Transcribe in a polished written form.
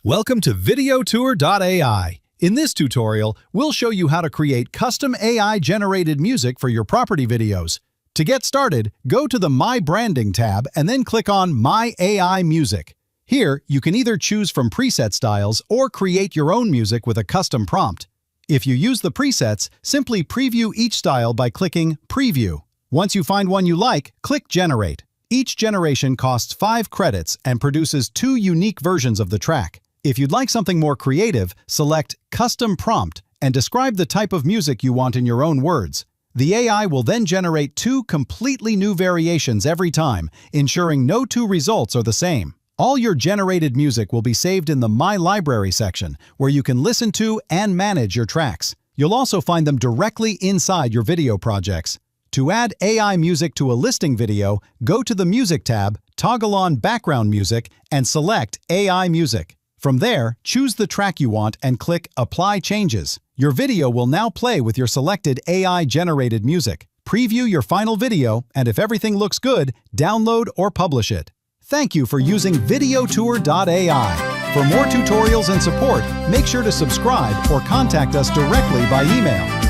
Welcome to VideoTour.AI. In this tutorial, we'll show you how to create custom AI-generated music for your property videos. To get started, go to the My Branding tab and then click on My AI Music. Here, you can either choose from preset styles or create your own music with a custom prompt. If you use the presets, simply preview each style by clicking Preview. Once you find one you like, click Generate. Each generation costs 5 credits and produces 2 unique versions of the track. If you'd like something more creative, select Custom Prompt and describe the type of music you want in your own words. The AI will then generate 2 completely new variations every time, ensuring no 2 results are the same. All your generated music will be saved in the My Library section, where you can listen to and manage your tracks. You'll also find them directly inside your video projects. To add AI music to a listing video, go to the Music tab, toggle on Background Music, and select AI Music. From there, choose the track you want and click Apply Changes. Your video will now play with your selected AI-generated music. Preview your final video, and if everything looks good, download or publish it. Thank you for using VideoTour.AI. For more tutorials and support, make sure to subscribe or contact us directly by email.